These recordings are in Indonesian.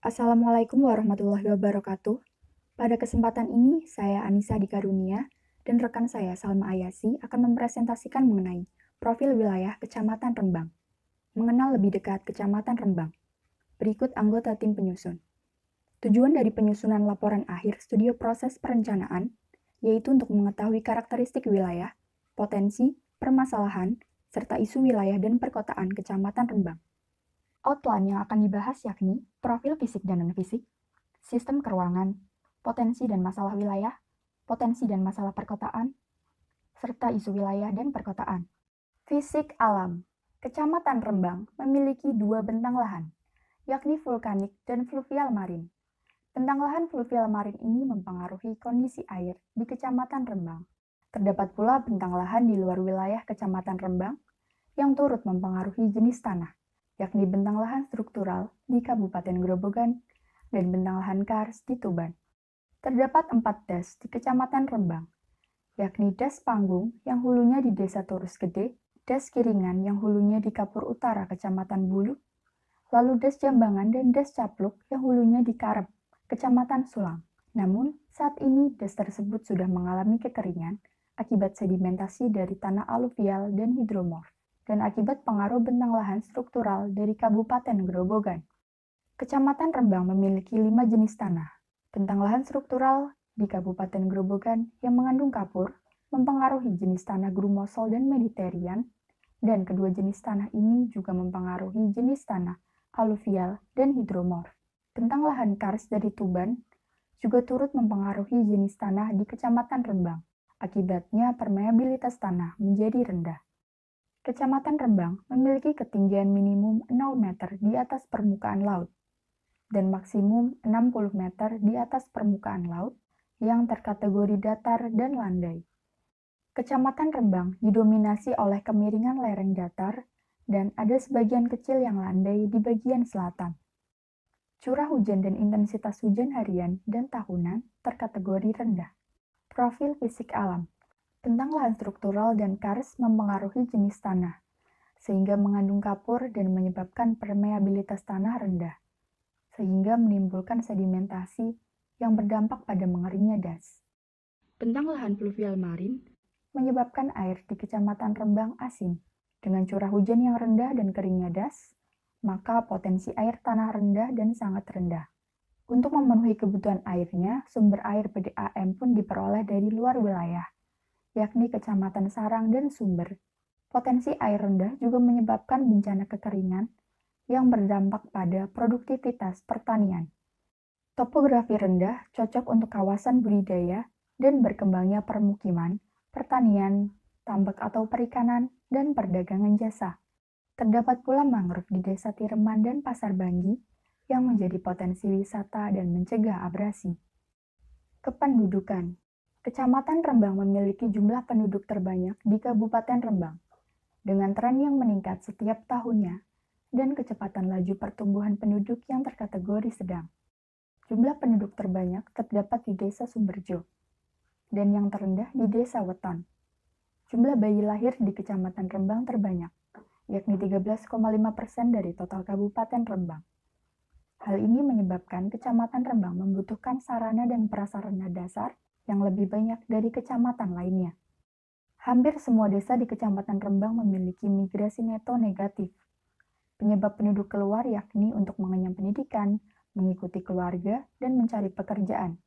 Assalamualaikum warahmatullahi wabarakatuh. Pada kesempatan ini, saya Anissa Dikarunia dan rekan saya Salma Ayasi akan mempresentasikan mengenai profil wilayah Kecamatan Rembang. Mengenal lebih dekat Kecamatan Rembang. Berikut anggota tim penyusun. Tujuan dari penyusunan laporan akhir studio proses perencanaan yaitu untuk mengetahui karakteristik wilayah, potensi, permasalahan, serta isu wilayah dan perkotaan Kecamatan Rembang. Outline yang akan dibahas yakni profil fisik dan non-fisik, sistem keuangan, potensi dan masalah wilayah, potensi dan masalah perkotaan, serta isu wilayah dan perkotaan. Fisik alam. Kecamatan Rembang memiliki dua bentang lahan, yakni vulkanik dan fluvial marin. Bentang lahan fluvial marin ini mempengaruhi kondisi air di Kecamatan Rembang. Terdapat pula bentang lahan di luar wilayah Kecamatan Rembang yang turut mempengaruhi jenis tanah, yakni bentang lahan struktural di Kabupaten Grobogan dan bentang lahan kars di Tuban. Terdapat 4 das di Kecamatan Rembang, yakni Das Panggung yang hulunya di Desa Turus Gede, Das Kiringan yang hulunya di Kapur Utara Kecamatan Bulu, lalu Das Jambangan dan Das Capluk yang hulunya di Karep, Kecamatan Sulang. Namun, saat ini das tersebut sudah mengalami kekeringan akibat sedimentasi dari tanah aluvial dan hidromorf, dan akibat pengaruh bentang lahan struktural dari Kabupaten Grobogan. Kecamatan Rembang memiliki 5 jenis tanah. Bentang lahan struktural di Kabupaten Grobogan yang mengandung kapur mempengaruhi jenis tanah grumosol dan Mediterranean, dan kedua jenis tanah ini juga mempengaruhi jenis tanah aluvial dan hidromorf. Bentang lahan kars dari Tuban juga turut mempengaruhi jenis tanah di Kecamatan Rembang. Akibatnya permeabilitas tanah menjadi rendah. Kecamatan Rembang memiliki ketinggian minimum 0 meter di atas permukaan laut dan maksimum 60 meter di atas permukaan laut yang terkategori datar dan landai. Kecamatan Rembang didominasi oleh kemiringan lereng datar dan ada sebagian kecil yang landai di bagian selatan. Curah hujan dan intensitas hujan harian dan tahunan terkategori rendah. Profil fisik alam. Bentang lahan struktural dan kars mempengaruhi jenis tanah, sehingga mengandung kapur dan menyebabkan permeabilitas tanah rendah, sehingga menimbulkan sedimentasi yang berdampak pada mengeringnya das. Bentang lahan fluvial marin menyebabkan air di Kecamatan Rembang asin. Dengan curah hujan yang rendah dan keringnya das, maka potensi air tanah rendah dan sangat rendah. Untuk memenuhi kebutuhan airnya, sumber air PDAM pun diperoleh dari luar wilayah, yakni Kecamatan Sarang dan Sumber. Potensi air rendah juga menyebabkan bencana kekeringan yang berdampak pada produktivitas pertanian. Topografi rendah cocok untuk kawasan budidaya dan berkembangnya permukiman, pertanian, tambak atau perikanan, dan perdagangan jasa. Terdapat pula mangrove di Desa Tireman dan Pasar Banggi yang menjadi potensi wisata dan mencegah abrasi. Kependudukan. Kecamatan Rembang memiliki jumlah penduduk terbanyak di Kabupaten Rembang, dengan tren yang meningkat setiap tahunnya dan kecepatan laju pertumbuhan penduduk yang terkategori sedang. Jumlah penduduk terbanyak terdapat di Desa Sumberjo, dan yang terendah di Desa Weton. Jumlah bayi lahir di Kecamatan Rembang terbanyak, yakni 13,5% dari total Kabupaten Rembang. Hal ini menyebabkan Kecamatan Rembang membutuhkan sarana dan prasarana dasar yang lebih banyak dari kecamatan lainnya. Hampir semua desa di Kecamatan Rembang memiliki migrasi neto negatif. Penyebab penduduk keluar yakni untuk mengenyam pendidikan, mengikuti keluarga, dan mencari pekerjaan.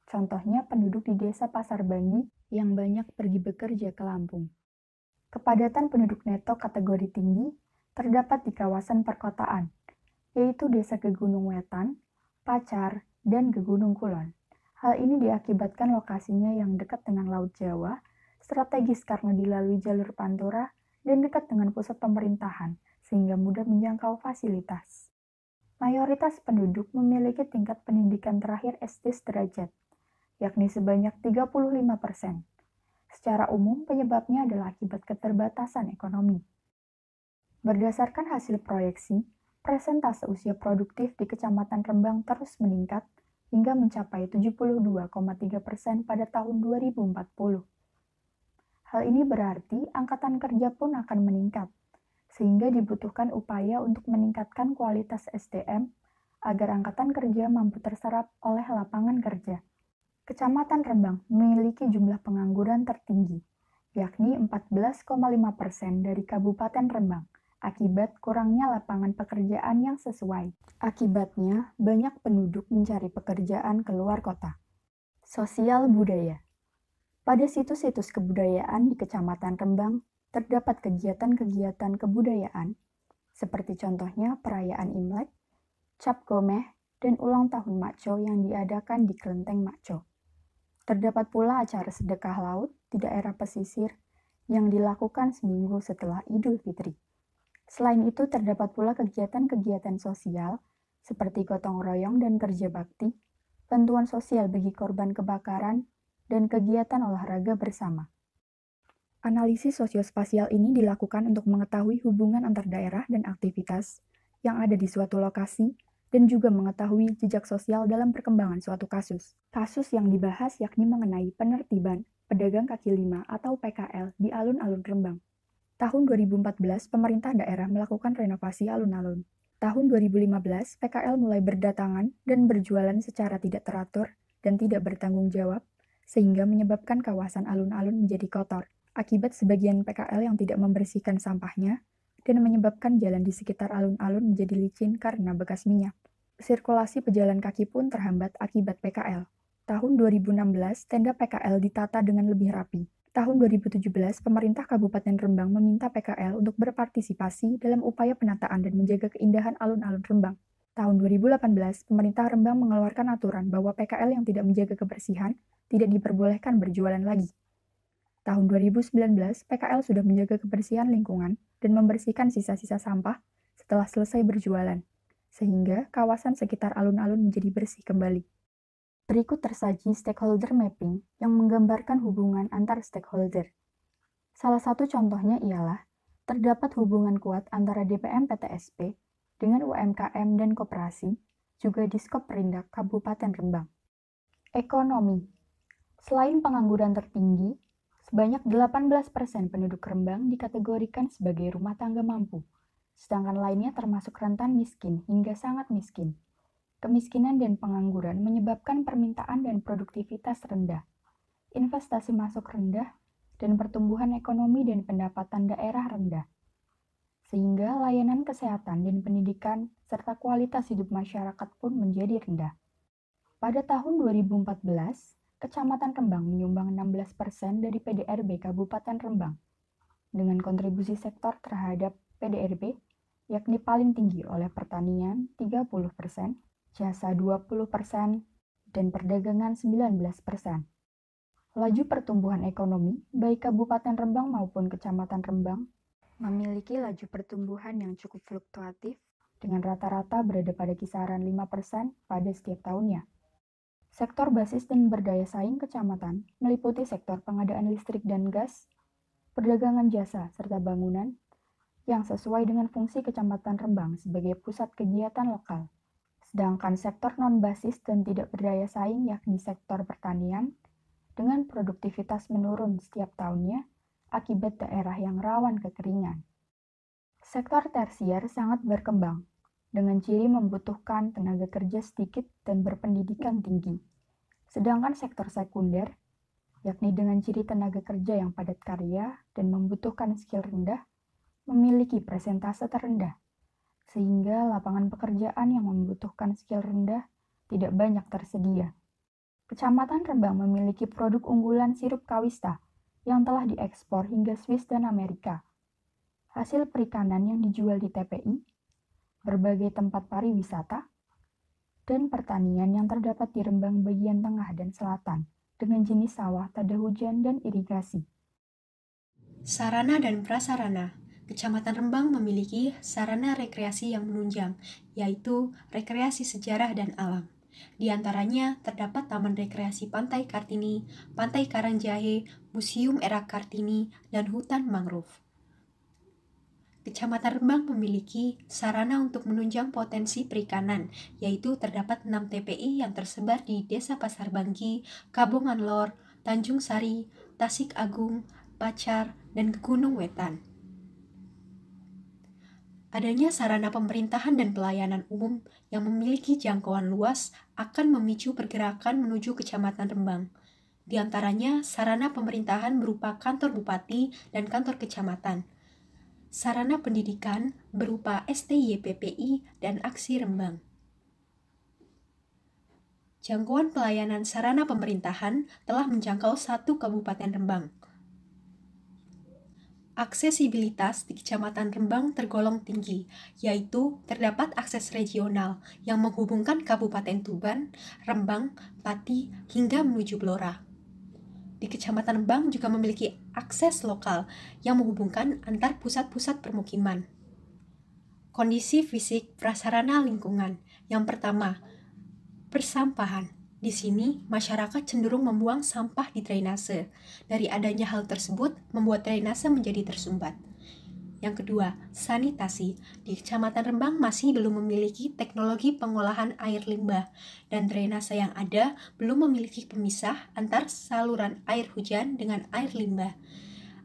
Contohnya penduduk di Desa Pasar Banggi yang banyak pergi bekerja ke Lampung. Kepadatan penduduk neto kategori tinggi terdapat di kawasan perkotaan, yaitu Desa Gegunung Wetan, Pacar, dan Gegunung Kulon. Hal ini diakibatkan lokasinya yang dekat dengan Laut Jawa, strategis karena dilalui jalur Pantura, dan dekat dengan pusat pemerintahan, sehingga mudah menjangkau fasilitas. Mayoritas penduduk memiliki tingkat pendidikan terakhir SD sederajat, yakni sebanyak 35%. Secara umum, penyebabnya adalah akibat keterbatasan ekonomi. Berdasarkan hasil proyeksi, persentase usia produktif di Kecamatan Rembang terus meningkat hingga mencapai 72,3% pada tahun 2040. Hal ini berarti angkatan kerja pun akan meningkat, sehingga dibutuhkan upaya untuk meningkatkan kualitas SDM agar angkatan kerja mampu terserap oleh lapangan kerja. Kecamatan Rembang memiliki jumlah pengangguran tertinggi, yakni 14,5% dari Kabupaten Rembang, akibat kurangnya lapangan pekerjaan yang sesuai. Akibatnya, banyak penduduk mencari pekerjaan keluar kota. Sosial budaya. Pada situs-situs kebudayaan di Kecamatan Rembang, terdapat kegiatan-kegiatan kebudayaan, seperti contohnya perayaan Imlek, Cap Gomeh, dan ulang tahun Makco yang diadakan di Kelenteng Makco. Terdapat pula acara sedekah laut di daerah pesisir yang dilakukan seminggu setelah Idul Fitri. Selain itu, terdapat pula kegiatan-kegiatan sosial seperti gotong royong dan kerja bakti, bantuan sosial bagi korban kebakaran, dan kegiatan olahraga bersama. Analisis sosiospasial ini dilakukan untuk mengetahui hubungan antar daerah dan aktivitas yang ada di suatu lokasi dan juga mengetahui jejak sosial dalam perkembangan suatu kasus. Kasus yang dibahas yakni mengenai penertiban pedagang kaki lima atau PKL di alun-alun Rembang. Tahun 2014, pemerintah daerah melakukan renovasi alun-alun. Tahun 2015, PKL mulai berdatangan dan berjualan secara tidak teratur dan tidak bertanggung jawab, sehingga menyebabkan kawasan alun-alun menjadi kotor, akibat sebagian PKL yang tidak membersihkan sampahnya, dan menyebabkan jalan di sekitar alun-alun menjadi licin karena bekas minyak. Sirkulasi pejalan kaki pun terhambat akibat PKL. Tahun 2016, tenda PKL ditata dengan lebih rapi. Tahun 2017, pemerintah Kabupaten Rembang meminta PKL untuk berpartisipasi dalam upaya penataan dan menjaga keindahan alun-alun Rembang. Tahun 2018, pemerintah Rembang mengeluarkan aturan bahwa PKL yang tidak menjaga kebersihan tidak diperbolehkan berjualan lagi. Tahun 2019, PKL sudah menjaga kebersihan lingkungan dan membersihkan sisa-sisa sampah setelah selesai berjualan, sehingga kawasan sekitar alun-alun menjadi bersih kembali. Berikut tersaji stakeholder mapping yang menggambarkan hubungan antar stakeholder. Salah satu contohnya ialah terdapat hubungan kuat antara DPM PTSP dengan UMKM dan koperasi, juga di skop Perindak Kabupaten Rembang. Ekonomi. Selain pengangguran tertinggi, sebanyak 18% penduduk Rembang dikategorikan sebagai rumah tangga mampu, sedangkan lainnya termasuk rentan miskin hingga sangat miskin. Kemiskinan dan pengangguran menyebabkan permintaan dan produktivitas rendah, investasi masuk rendah, dan pertumbuhan ekonomi dan pendapatan daerah rendah. Sehingga layanan kesehatan dan pendidikan serta kualitas hidup masyarakat pun menjadi rendah. Pada tahun 2014, Kecamatan Rembang menyumbang 16% dari PDRB Kabupaten Rembang, dengan kontribusi sektor terhadap PDRB, yakni paling tinggi oleh pertanian 30%, jasa 20%, dan perdagangan 19%. Laju pertumbuhan ekonomi, baik Kabupaten Rembang maupun Kecamatan Rembang, memiliki laju pertumbuhan yang cukup fluktuatif, dengan rata-rata berada pada kisaran 5% pada setiap tahunnya. Sektor basis dan berdaya saing kecamatan meliputi sektor pengadaan listrik dan gas, perdagangan jasa, serta bangunan, yang sesuai dengan fungsi Kecamatan Rembang sebagai pusat kegiatan lokal. Sedangkan sektor non-basis dan tidak berdaya saing yakni sektor pertanian, dengan produktivitas menurun setiap tahunnya akibat daerah yang rawan kekeringan. Sektor tersier sangat berkembang, dengan ciri membutuhkan tenaga kerja sedikit dan berpendidikan tinggi. Sedangkan sektor sekunder, yakni dengan ciri tenaga kerja yang padat karya dan membutuhkan skill rendah, memiliki persentase terendah, sehingga lapangan pekerjaan yang membutuhkan skill rendah tidak banyak tersedia. Kecamatan Rembang memiliki produk unggulan sirup kawista yang telah diekspor hingga Swiss dan Amerika. Hasil perikanan yang dijual di TPI, berbagai tempat pariwisata, dan pertanian yang terdapat di Rembang bagian tengah dan selatan, dengan jenis sawah tada hujan dan irigasi. Sarana dan prasarana. Kecamatan Rembang memiliki sarana rekreasi yang menunjang, yaitu rekreasi sejarah dan alam. Di antaranya terdapat Taman Rekreasi Pantai Kartini, Pantai Karangjahe, Museum Era Kartini, dan hutan mangrove. Kecamatan Rembang memiliki sarana untuk menunjang potensi perikanan, yaitu terdapat 6 TPI yang tersebar di Desa Pasar Bangki, Kabongan Lor, Tanjung Sari, Tasik Agung, Pacar, dan Gunung Wetan. Adanya sarana pemerintahan dan pelayanan umum yang memiliki jangkauan luas akan memicu pergerakan menuju Kecamatan Rembang. Di antaranya, sarana pemerintahan berupa kantor bupati dan kantor kecamatan. Sarana pendidikan berupa STYPPI dan Aksi Rembang. Jangkauan pelayanan sarana pemerintahan telah menjangkau 1 Kabupaten Rembang. Aksesibilitas di Kecamatan Rembang tergolong tinggi, yaitu terdapat akses regional yang menghubungkan Kabupaten Tuban, Rembang, Pati, hingga menuju Blora. Di Kecamatan Rembang juga memiliki akses lokal yang menghubungkan antar pusat-pusat permukiman. Kondisi fisik prasarana lingkungan. Yang pertama, persampahan. Di sini, masyarakat cenderung membuang sampah di drainase. Dari adanya hal tersebut, membuat drainase menjadi tersumbat. Yang kedua, sanitasi. Di Kecamatan Rembang masih belum memiliki teknologi pengolahan air limbah, dan drainase yang ada belum memiliki pemisah antar saluran air hujan dengan air limbah.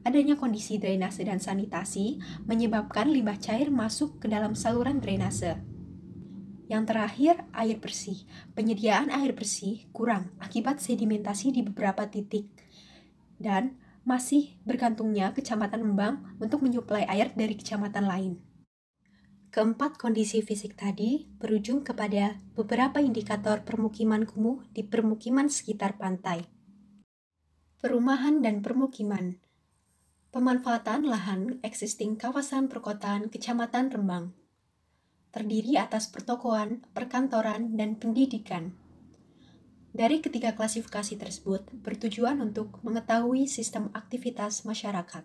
Adanya kondisi drainase dan sanitasi menyebabkan limbah cair masuk ke dalam saluran drainase. Yang terakhir, air bersih. Penyediaan air bersih kurang akibat sedimentasi di beberapa titik. Dan masih bergantungnya Kecamatan Rembang untuk menyuplai air dari kecamatan lain. Keempat kondisi fisik tadi berujung kepada beberapa indikator permukiman kumuh di permukiman sekitar pantai. Perumahan dan permukiman. Pemanfaatan lahan existing kawasan perkotaan Kecamatan Rembang terdiri atas pertokoan, perkantoran, dan pendidikan. Dari ketiga klasifikasi tersebut bertujuan untuk mengetahui sistem aktivitas masyarakat.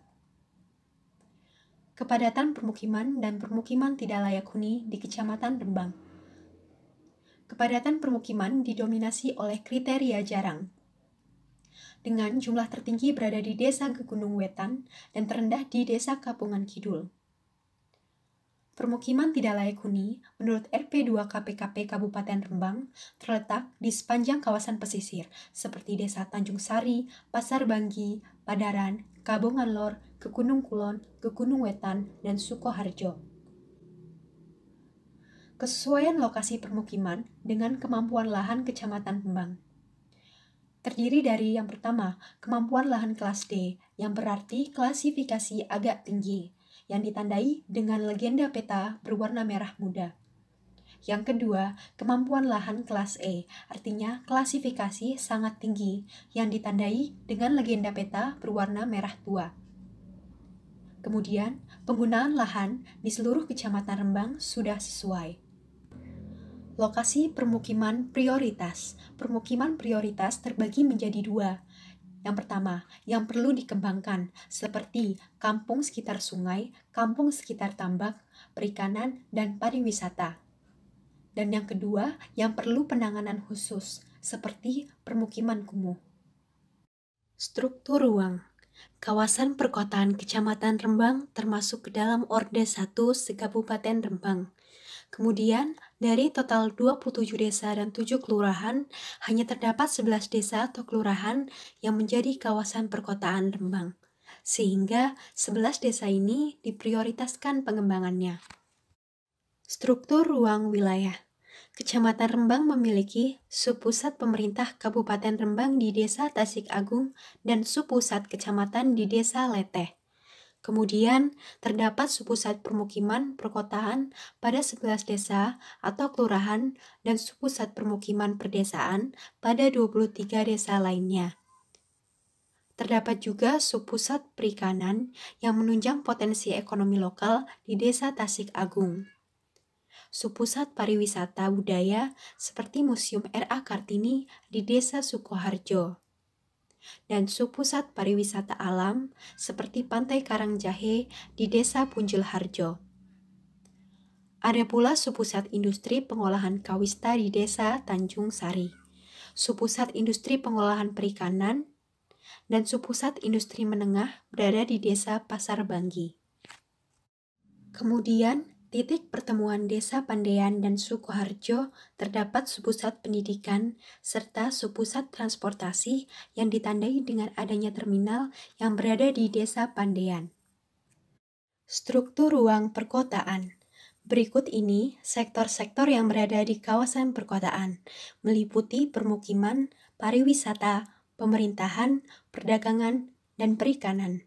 Kepadatan permukiman dan permukiman tidak layak huni di Kecamatan Rembang. Kepadatan permukiman didominasi oleh kriteria jarang, dengan jumlah tertinggi berada di Desa Gegunung Wetan dan terendah di Desa Kapungan Kidul. Permukiman tidak layak huni, menurut RP2 KPKP Kabupaten Rembang, terletak di sepanjang kawasan pesisir, seperti Desa Tanjung Sari, Pasar Banggi, Padaran, Kabongan Lor, Gegunung Kulon, Gegunung Wetan, dan Sukoharjo. Kesesuaian lokasi permukiman dengan kemampuan lahan Kecamatan Rembang terdiri dari yang pertama, kemampuan lahan kelas D, yang berarti klasifikasi agak tinggi, yang ditandai dengan legenda peta berwarna merah muda. Yang kedua, kemampuan lahan kelas E, artinya klasifikasi sangat tinggi, yang ditandai dengan legenda peta berwarna merah tua. Kemudian, penggunaan lahan di seluruh Kecamatan Rembang sudah sesuai. Lokasi permukiman prioritas. Permukiman prioritas terbagi menjadi 2. Yang pertama, yang perlu dikembangkan, seperti kampung sekitar sungai, kampung sekitar tambak, perikanan, dan pariwisata. Dan yang kedua, yang perlu penanganan khusus, seperti permukiman kumuh. Struktur ruang. Kawasan perkotaan Kecamatan Rembang termasuk ke dalam Orde 1 se-Kabupaten Rembang. Kemudian, dari total 27 desa dan 7 kelurahan, hanya terdapat 11 desa atau kelurahan yang menjadi kawasan perkotaan Rembang, sehingga 11 desa ini diprioritaskan pengembangannya. Struktur ruang wilayah. Kecamatan Rembang memiliki subpusat pemerintah Kabupaten Rembang di Desa Tasik Agung dan subpusat kecamatan di Desa Leteh. Kemudian, terdapat subpusat permukiman perkotaan pada 11 desa atau kelurahan dan subpusat permukiman perdesaan pada 23 desa lainnya. Terdapat juga subpusat perikanan yang menunjang potensi ekonomi lokal di Desa Tasik Agung. Subpusat pariwisata budaya seperti Museum R.A. Kartini di Desa Sukoharjo. Dan subpusat pariwisata alam seperti Pantai Karangjahe di Desa Punjul Harjo. Ada pula subpusat industri pengolahan kawista di Desa Tanjung Sari, subpusat industri pengolahan perikanan, dan subpusat industri menengah berada di Desa Pasar Banggi. Kemudian, titik pertemuan Desa Pandean dan Sukoharjo terdapat subpusat pendidikan serta subpusat transportasi yang ditandai dengan adanya terminal yang berada di Desa Pandean. Struktur ruang perkotaan. Berikut ini sektor-sektor yang berada di kawasan perkotaan, meliputi permukiman, pariwisata, pemerintahan, perdagangan, dan perikanan.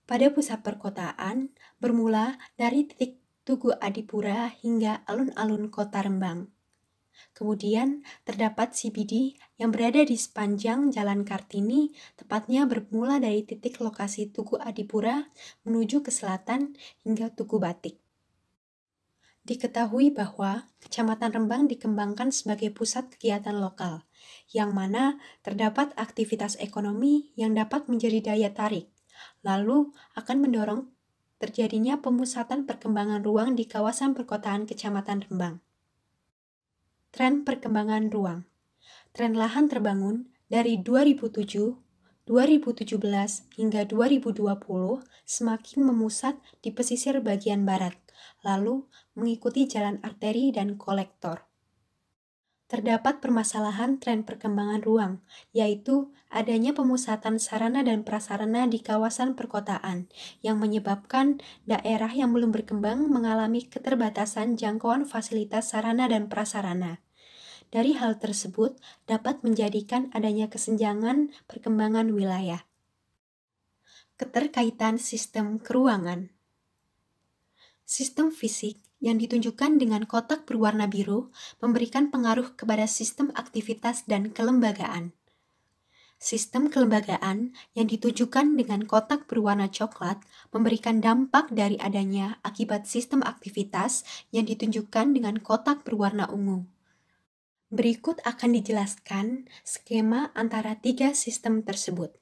Pada pusat perkotaan, bermula dari titik Tugu Adipura hingga alun-alun kota Rembang. Kemudian terdapat CBD yang berada di sepanjang Jalan Kartini, tepatnya bermula dari titik lokasi Tugu Adipura menuju ke selatan hingga Tugu Batik. Diketahui bahwa Kecamatan Rembang dikembangkan sebagai pusat kegiatan lokal, yang mana terdapat aktivitas ekonomi yang dapat menjadi daya tarik, lalu akan mendorong terjadinya pemusatan perkembangan ruang di kawasan perkotaan Kecamatan Rembang. Tren perkembangan ruang. Tren lahan terbangun dari 2007, 2017 hingga 2020 semakin memusat di pesisir bagian barat, lalu mengikuti jalan arteri dan kolektor. Terdapat permasalahan tren perkembangan ruang, yaitu adanya pemusatan sarana dan prasarana di kawasan perkotaan, yang menyebabkan daerah yang belum berkembang mengalami keterbatasan jangkauan fasilitas sarana dan prasarana. Dari hal tersebut dapat menjadikan adanya kesenjangan perkembangan wilayah. Keterkaitan sistem keruangan. Sistem fisik yang ditunjukkan dengan kotak berwarna biru memberikan pengaruh kepada sistem aktivitas dan kelembagaan. Sistem kelembagaan yang ditunjukkan dengan kotak berwarna coklat memberikan dampak dari adanya akibat sistem aktivitas yang ditunjukkan dengan kotak berwarna ungu. Berikut akan dijelaskan skema antara tiga sistem tersebut.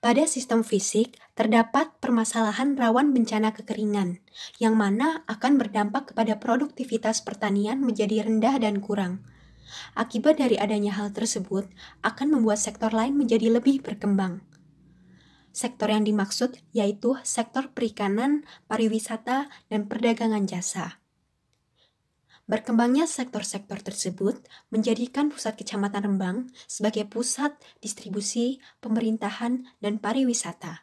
Pada sistem fisik, terdapat permasalahan rawan bencana kekeringan, yang mana akan berdampak kepada produktivitas pertanian menjadi rendah dan kurang. Akibat dari adanya hal tersebut, akan membuat sektor lain menjadi lebih berkembang. Sektor yang dimaksud yaitu sektor perikanan, pariwisata, dan perdagangan jasa. Berkembangnya sektor-sektor tersebut menjadikan pusat Kecamatan Rembang sebagai pusat distribusi, pemerintahan, dan pariwisata.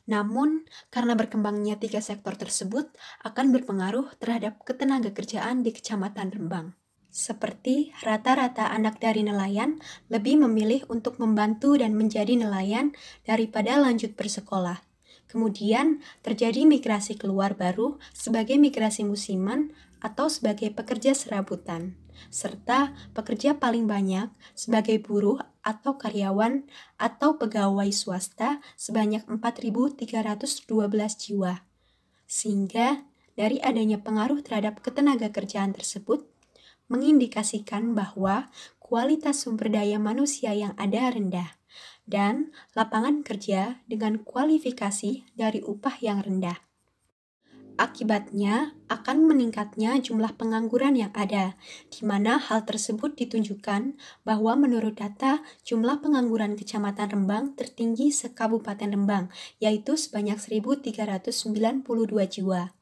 Namun, karena berkembangnya tiga sektor tersebut akan berpengaruh terhadap ketenagakerjaan di Kecamatan Rembang. Seperti rata-rata anak dari nelayan lebih memilih untuk membantu dan menjadi nelayan daripada lanjut bersekolah. Kemudian terjadi migrasi keluar baru sebagai migrasi musiman atau sebagai pekerja serabutan, serta pekerja paling banyak sebagai buruh atau karyawan atau pegawai swasta sebanyak 4.312 jiwa. Sehingga dari adanya pengaruh terhadap ketenagakerjaan tersebut mengindikasikan bahwa kualitas sumber daya manusia yang ada rendah dan lapangan kerja dengan kualifikasi dari upah yang rendah. Akibatnya akan meningkatnya jumlah pengangguran yang ada, di mana hal tersebut ditunjukkan bahwa menurut data jumlah pengangguran Kecamatan Rembang tertinggi se-Kabupaten Rembang, yaitu sebanyak 1.392 jiwa.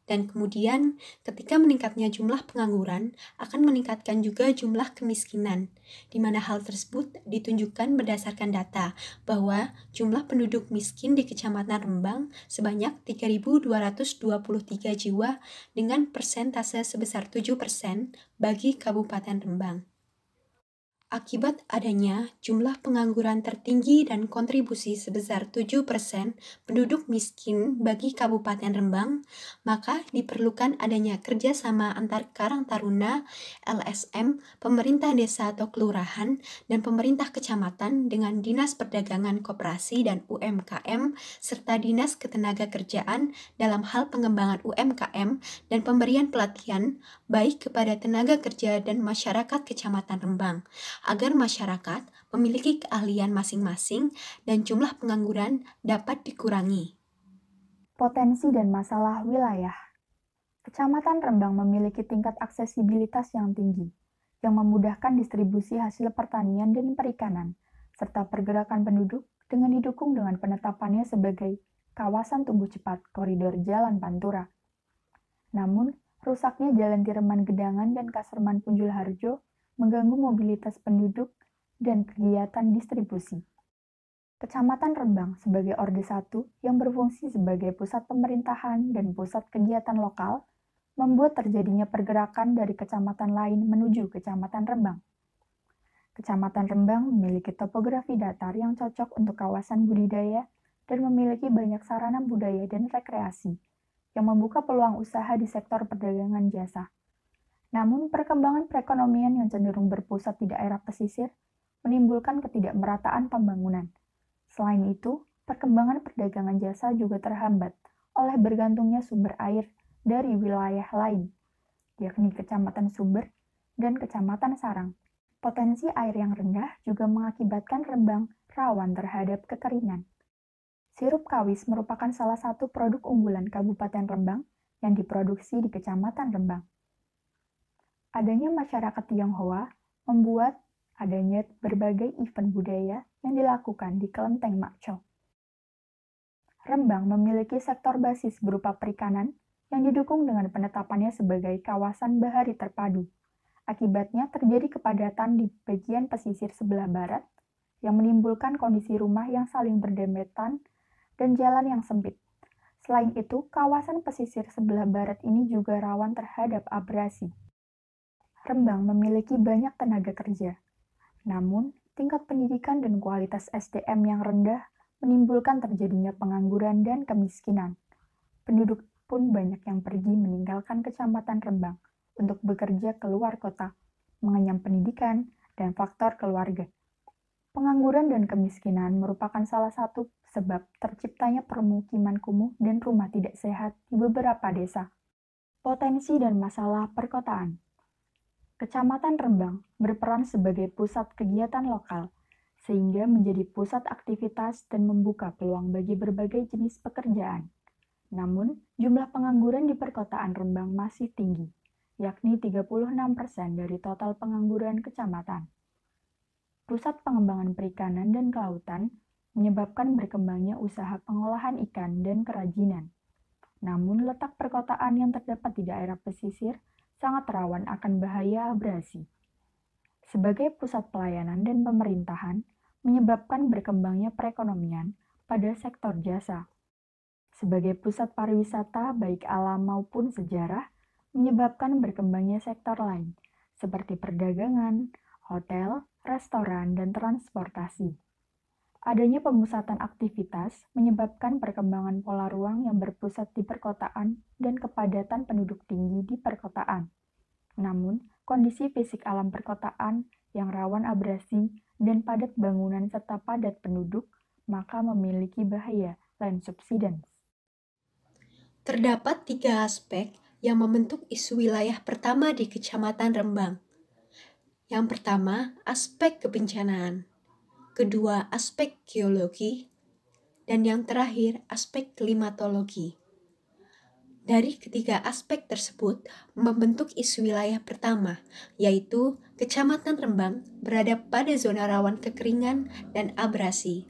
Dan kemudian ketika meningkatnya jumlah pengangguran akan meningkatkan juga jumlah kemiskinan, di mana hal tersebut ditunjukkan berdasarkan data bahwa jumlah penduduk miskin di Kecamatan Rembang sebanyak 3.223 jiwa dengan persentase sebesar 7% bagi Kabupaten Rembang. Akibat adanya jumlah pengangguran tertinggi dan kontribusi sebesar 7% penduduk miskin bagi Kabupaten Rembang, maka diperlukan adanya kerjasama antar Karang Taruna, LSM, pemerintah desa atau kelurahan, dan pemerintah kecamatan dengan Dinas Perdagangan Koperasi dan UMKM, serta Dinas Ketenagakerjaan dalam hal pengembangan UMKM dan pemberian pelatihan baik kepada tenaga kerja dan masyarakat Kecamatan Rembang, agar masyarakat memiliki keahlian masing-masing dan jumlah pengangguran dapat dikurangi. Potensi dan masalah wilayah. Kecamatan Rembang memiliki tingkat aksesibilitas yang tinggi, yang memudahkan distribusi hasil pertanian dan perikanan, serta pergerakan penduduk dengan didukung dengan penetapannya sebagai kawasan tumbuh cepat koridor Jalan Pantura. Namun, rusaknya Jalan Tireman Gedangan dan Kaserman Punjul Harjo mengganggu mobilitas penduduk dan kegiatan distribusi. Kecamatan Rembang sebagai Orde 1 yang berfungsi sebagai pusat pemerintahan dan pusat kegiatan lokal membuat terjadinya pergerakan dari kecamatan lain menuju Kecamatan Rembang. Kecamatan Rembang memiliki topografi datar yang cocok untuk kawasan budidaya dan memiliki banyak sarana budaya dan rekreasi yang membuka peluang usaha di sektor perdagangan jasa. Namun, perkembangan perekonomian yang cenderung berpusat di daerah pesisir menimbulkan ketidakmerataan pembangunan. Selain itu, perkembangan perdagangan jasa juga terhambat oleh bergantungnya sumber air dari wilayah lain, yakni Kecamatan Sumber dan Kecamatan Sarang. Potensi air yang rendah juga mengakibatkan Rembang rawan terhadap kekeringan. Sirup kawis merupakan salah satu produk unggulan Kabupaten Rembang yang diproduksi di Kecamatan Rembang. Adanya masyarakat Tionghoa membuat adanya berbagai event budaya yang dilakukan di Kelenteng Makco. Rembang memiliki sektor basis berupa perikanan yang didukung dengan penetapannya sebagai kawasan bahari terpadu. Akibatnya terjadi kepadatan di bagian pesisir sebelah barat yang menimbulkan kondisi rumah yang saling berdempetan dan jalan yang sempit. Selain itu, kawasan pesisir sebelah barat ini juga rawan terhadap abrasi. Rembang memiliki banyak tenaga kerja, namun tingkat pendidikan dan kualitas SDM yang rendah menimbulkan terjadinya pengangguran dan kemiskinan. Penduduk pun banyak yang pergi meninggalkan Kecamatan Rembang untuk bekerja keluar kota, mengenyam pendidikan, dan faktor keluarga. Pengangguran dan kemiskinan merupakan salah satu sebab terciptanya permukiman kumuh dan rumah tidak sehat di beberapa desa. Potensi dan masalah perkotaan. Kecamatan Rembang berperan sebagai pusat kegiatan lokal, sehingga menjadi pusat aktivitas dan membuka peluang bagi berbagai jenis pekerjaan. Namun, jumlah pengangguran di perkotaan Rembang masih tinggi, yakni 36% dari total pengangguran kecamatan. Pusat pengembangan perikanan dan kelautan menyebabkan berkembangnya usaha pengolahan ikan dan kerajinan. Namun, letak perkotaan yang terdapat di daerah pesisir sangat rawan akan bahaya abrasi. Sebagai pusat pelayanan dan pemerintahan, menyebabkan berkembangnya perekonomian pada sektor jasa. Sebagai pusat pariwisata baik alam maupun sejarah, menyebabkan berkembangnya sektor lain, seperti perdagangan, hotel, restoran, dan transportasi. Adanya pemusatan aktivitas menyebabkan perkembangan pola ruang yang berpusat di perkotaan dan kepadatan penduduk tinggi di perkotaan. Namun, kondisi fisik alam perkotaan yang rawan abrasi dan padat bangunan serta padat penduduk, maka memiliki bahaya land subsidence. Terdapat 3 aspek yang membentuk isu wilayah pertama di Kecamatan Rembang. Yang pertama, aspek kebencanaan. Kedua, aspek geologi. Dan yang terakhir, aspek klimatologi. Dari ketiga aspek tersebut membentuk isu wilayah pertama, yaitu Kecamatan Rembang berada pada zona rawan kekeringan dan abrasi.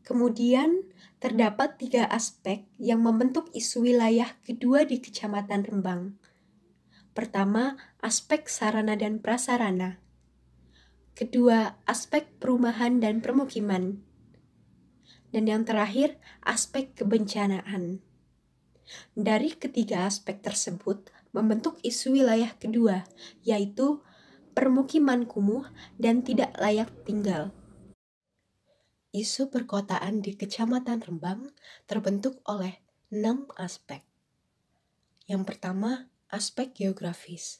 Kemudian, terdapat 3 aspek yang membentuk isu wilayah kedua di Kecamatan Rembang. Pertama, aspek sarana dan prasarana. Kedua, aspek perumahan dan permukiman. Dan yang terakhir, aspek kebencanaan. Dari ketiga aspek tersebut membentuk isu wilayah kedua, yaitu permukiman kumuh dan tidak layak tinggal. Isu perkotaan di Kecamatan Rembang terbentuk oleh 6 aspek. Yang pertama, aspek geografis.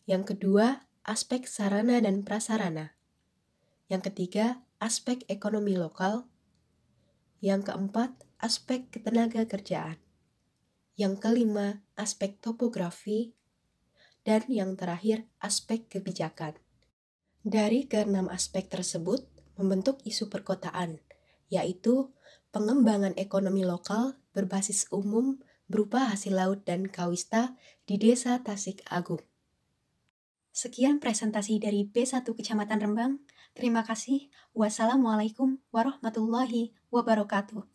Yang kedua, aspek sarana dan prasarana. Yang ketiga, aspek ekonomi lokal. Yang keempat, aspek ketenaga kerjaan. Yang kelima, aspek topografi. Dan yang terakhir, aspek kebijakan. Dari keenam aspek tersebut membentuk isu perkotaan, yaitu pengembangan ekonomi lokal berbasis umum berupa hasil laut dan kawista di Desa Tasik Agung. Sekian presentasi dari B1 Kecamatan Rembang. Terima kasih. Wassalamualaikum warahmatullahi wabarakatuh.